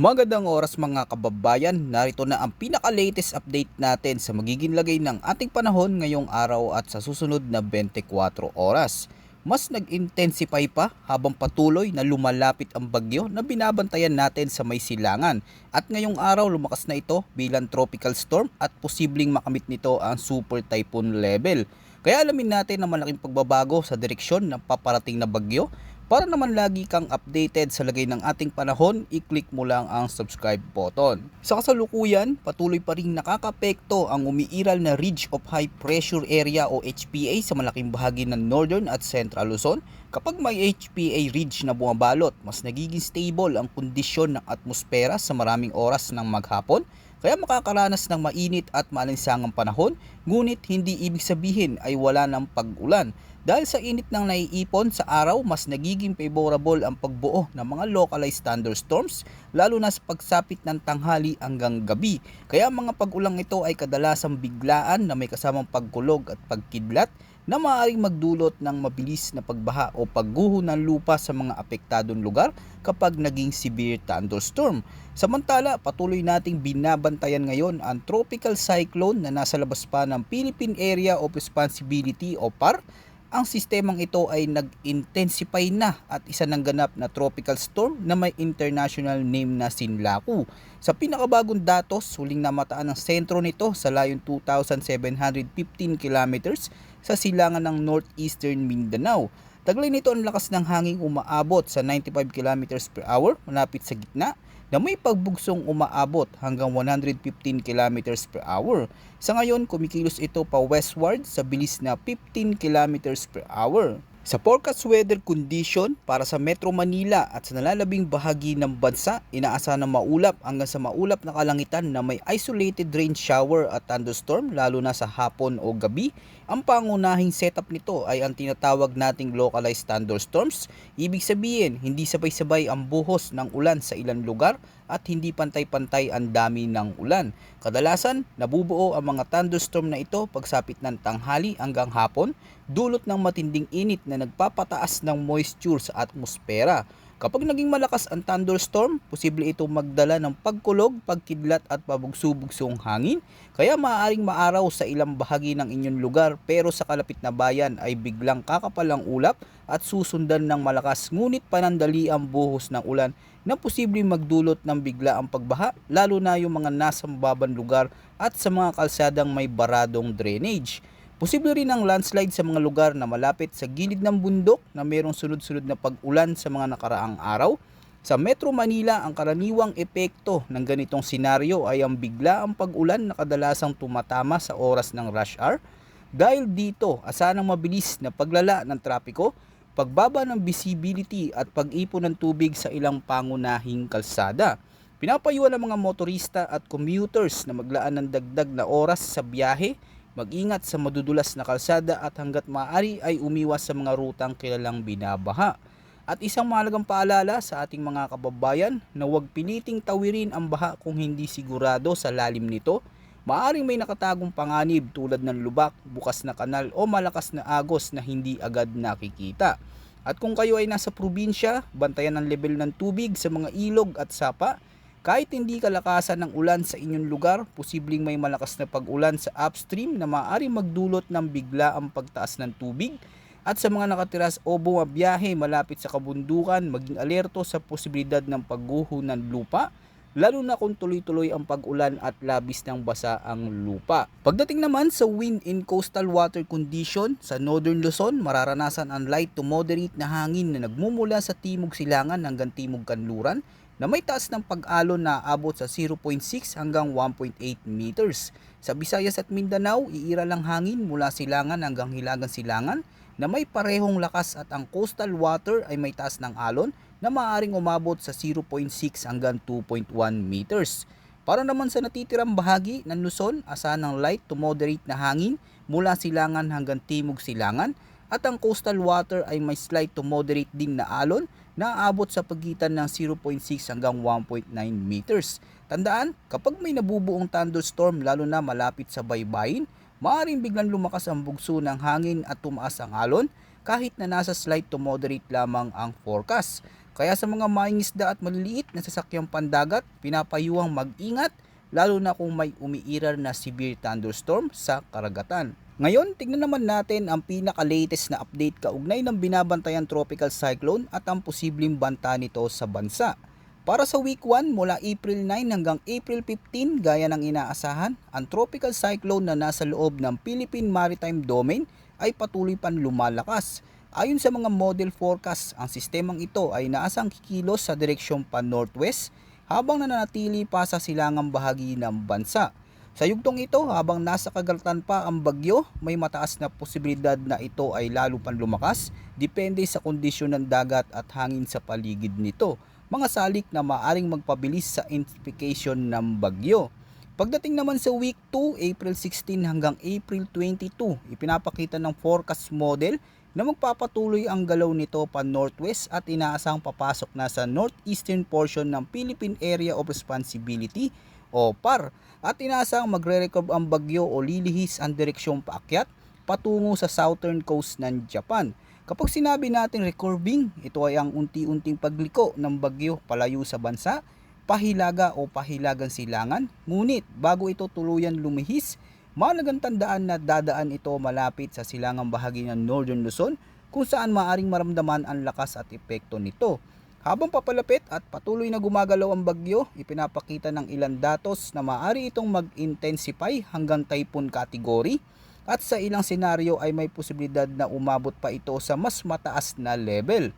Magandang oras mga kababayan, narito na ang pinaka-latest update natin sa magiging lagay ng ating panahon ngayong araw at sa susunod na 24 oras. Mas nag-intensify pa habang patuloy na lumalapit ang bagyo na binabantayan natin sa may silangan. At ngayong araw lumakas na ito bilang tropical storm at posibleng makamit nito ang super typhoon level. Kaya alamin natin ang malaking pagbabago sa direksyon ng paparating na bagyo. Para naman lagi kang updated sa lagay ng ating panahon, i-click mo lang ang subscribe button. Sa kasalukuyan, patuloy pa rin nakakapekto ang umiiral na Ridge of High Pressure Area o HPA sa malaking bahagi ng Northern at Central Luzon. Kapag may HPA ridge na bumabalot, mas nagiging stable ang kondisyon ng atmosfera sa maraming oras ng maghapon. Kaya makakaranas ng mainit at maalinsangang panahon, ngunit hindi ibig sabihin ay wala ng pag-ulan. Dahil sa init ng naiipon sa araw, mas nagiging favorable ang pagbuo ng mga localized thunderstorms, lalo na sa pagsapit ng tanghali hanggang gabi. Kaya mga pag-ulang ito ay kadalasang biglaan na may kasamang pagkulog at pagkidlat na maaaring magdulot ng mabilis na pagbaha o pagguho ng lupa sa mga apektadong lugar kapag naging severe thunderstorm. Samantala, patuloy nating binabantayan ngayon ang tropical cyclone na nasa labas pa ng Philippine Area of Responsibility o PAR. Ang sistemang ito ay nag-intensify na at isa ng ganap na tropical storm na may international name na Sinlaku. Sa pinakabagong datos, huling namataan ang sentro nito sa layong 2,715 kilometers sa silangan ng northeastern Mindanao. Taglay nito ang lakas ng hangin umaabot sa 95 kilometers per hour malapit sa gitna, na may pagbugsong umaabot hanggang 115 kilometers per hour. Sa ngayon, kumikilos ito pa westward sa bilis na 15 kilometers per hour. Sa forecast weather condition para sa Metro Manila at sa nalalabing bahagi ng bansa, inaasahan na maulap hanggang sa maulap na kalangitan na may isolated rain shower at thunderstorm lalo na sa hapon o gabi. Ang pangunahing setup nito ay ang tinatawag nating localized thunderstorms. Ibig sabihin, hindi sabay-sabay ang buhos ng ulan sa ilang lugar at hindi pantay-pantay ang dami ng ulan. Kadalasan, nabubuo ang mga thunderstorm na ito pagsapit ng tanghali hanggang hapon, dulot ng matinding init na nagpapataas ng moisture sa atmosfera. Kapag naging malakas ang thunderstorm, posible itong magdala ng pagkulog, pagkidlat at pabugso-bugsong hangin. Kaya maaaring maaraw sa ilang bahagi ng inyong lugar, pero sa kalapit na bayan ay biglang kakapalang ulap at susundan ng malakas ngunit panandali ang buhos ng ulan na posibleng magdulot ng bigla ang pagbaha, lalo na yung mga nasa mababang lugar at sa mga kalsadang may baradong drainage. Posible rin ang landslide sa mga lugar na malapit sa gilid ng bundok na mayroong sunod-sunod na pag-ulan sa mga nakaraang araw. Sa Metro Manila, ang karaniwang epekto ng ganitong senaryo ay ang biglaang pag-ulan na kadalasang tumatama sa oras ng rush hour. Dahil dito, asahan ang mabilis na paglala ng trapiko, pagbaba ng visibility at pag-ipon ng tubig sa ilang pangunahing kalsada. Pinapayuhan ng mga motorista at commuters na maglaan ng dagdag na oras sa biyahe, mag-ingat sa madudulas na kalsada at hanggat maaari ay umiwas sa mga rutang kilalang binabaha. At isang mahalagang paalala sa ating mga kababayan na huwag piliting tawirin ang baha kung hindi sigurado sa lalim nito. Maaring may nakatagong panganib tulad ng lubak, bukas na kanal o malakas na agos na hindi agad nakikita. At kung kayo ay nasa probinsya, bantayan ang level ng tubig sa mga ilog at sapa. Kahit hindi kalakasan ng ulan sa inyong lugar, posibleng may malakas na pag-ulan sa upstream na maaaring magdulot ng bigla ang pagtaas ng tubig. At sa mga nakatiras o bumabiyahe malapit sa kabundukan, maging alerto sa posibilidad ng pagguho ng lupa, lalo na kung tuloy-tuloy ang pag-ulan at labis ng basa ang lupa. Pagdating naman sa wind and coastal water condition, sa Northern Luzon, mararanasan ang light to moderate na hangin na nagmumula sa timog silangan hanggang timog kanluran, na may taas ng pag-alon na aabot sa 0.6 hanggang 1.8 meters. Sa Visayas at Mindanao, iira lang hangin mula silangan hanggang hilagang silangan na may parehong lakas at ang coastal water ay may taas ng alon na maaaring umabot sa 0.6 hanggang 2.1 meters. Para naman sa natitirang bahagi ng Luzon, asahan ng light to moderate na hangin mula silangan hanggang timog silangan at ang coastal water ay may slight to moderate din na alon na aabot sa pagitan ng 0.6 hanggang 1.9 meters. Tandaan, kapag may nabubuong thunderstorm lalo na malapit sa baybayin, maaaring biglang lumakas ang bugso ng hangin at tumaas ang alon kahit na nasa slight to moderate lamang ang forecast. Kaya sa mga mangingisda at maliliit na sasakyang pandagat, pinapayuhang mag-ingat lalo na kung may umiiral na severe thunderstorm sa karagatan. Ngayon, tignan naman natin ang pinaka-latest na update kaugnay ng binabantayan tropical cyclone at ang posibleng banta nito sa bansa. Para sa week 1 mula April 9 hanggang April 15 gaya ng inaasahan, ang tropical cyclone na nasa loob ng Philippine Maritime Domain ay patuloy pang lumalakas. Ayon sa mga model forecast, ang sistemang ito ay naasang kikilos sa direksyon pan-northwest habang nananatili pa sa silangang bahagi ng bansa. Sa yugtong ito, habang nasa kagalatan pa ang bagyo, may mataas na posibilidad na ito ay lalo pang lumakas depende sa kondisyon ng dagat at hangin sa paligid nito, mga salik na maaring magpabilis sa intensification ng bagyo. Pagdating naman sa week 2, April 16 hanggang April 22, ipinapakita ng forecast model na magpapatuloy ang galaw nito pa northwest at inaasang papasok na sa northeastern portion ng Philippine Area of Responsibility o PAR at inaasang magre-recover ang bagyo o lilihis ang direksyong paakyat patungo sa southern coast ng Japan. Kapag sinabi natin recurving, ito ay ang unti-unting pagliko ng bagyo palayo sa bansa, pahilaga o pahilagang silangan, ngunit bago ito tuluyan lumihis, mahalagang tandaan na dadaan ito malapit sa silangang bahagi ng Northern Luzon kung saan maaring maramdaman ang lakas at epekto nito. Habang papalapit at patuloy na gumagalaw ang bagyo, ipinapakita ng ilang datos na maaari itong mag-intensify hanggang typhoon category at sa ilang senaryo ay may posibilidad na umabot pa ito sa mas mataas na level.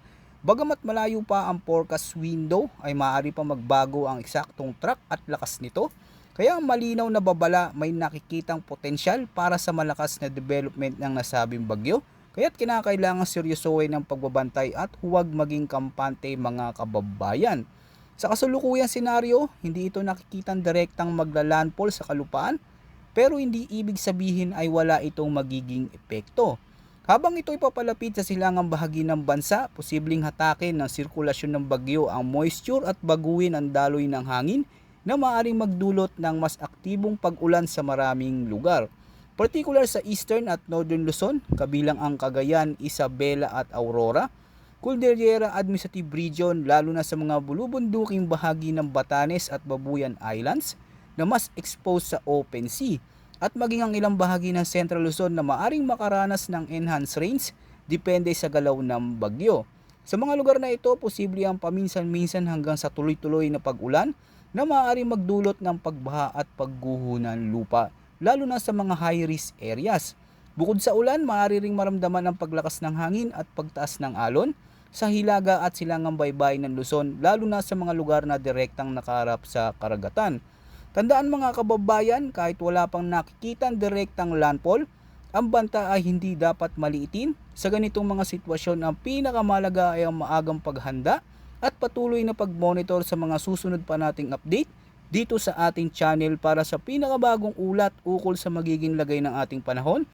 Bagamat malayo pa ang forecast window ay maaari pa magbago ang eksaktong track at lakas nito. Kaya ang malinaw na babala may nakikitang potensyal para sa malakas na development ng nasabing bagyo. Kaya't kinakailangan seryosohin ng pagbabantay at huwag maging kampante mga kababayan. Sa kasalukuyang senaryo, hindi ito nakikitang direktang maglalandfall sa kalupaan, pero hindi ibig sabihin ay wala itong magiging epekto. Habang ito ipapalapit sa silangang bahagi ng bansa, posibleng hatakin ng sirkulasyon ng bagyo ang moisture at baguhin ang daloy ng hangin na maaaring magdulot ng mas aktibong pag-ulan sa maraming lugar. Particular sa Eastern at Northern Luzon, kabilang ang Cagayan, Isabela at Aurora, Cordillera Administrative Region lalo na sa mga bulubunduking bahagi ng Batanes at Babuyan Islands na mas exposed sa open sea at maging ang ilang bahagi ng Central Luzon na maaring makaranas ng enhanced rains depende sa galaw ng bagyo. Sa mga lugar na ito, posible ang paminsan-minsan hanggang sa tuloy-tuloy na pag-ulan na maaaring magdulot ng pagbaha at pagguho ng lupa, lalo na sa mga high-risk areas. Bukod sa ulan, maaari ring maramdaman ang paglakas ng hangin at pagtaas ng alon sa hilaga at silangang baybay ng Luzon, lalo na sa mga lugar na direktang nakaharap sa karagatan. Tandaan mga kababayan, kahit wala pang nakikitang direktang landfall, ang banta ay hindi dapat maliitin. Sa ganitong mga sitwasyon, ang pinakamalaga ay ang maagang paghanda at patuloy na pag-monitor sa mga susunod pa nating update dito sa ating channel para sa pinakabagong ulat ukol sa magiging lagay ng ating panahon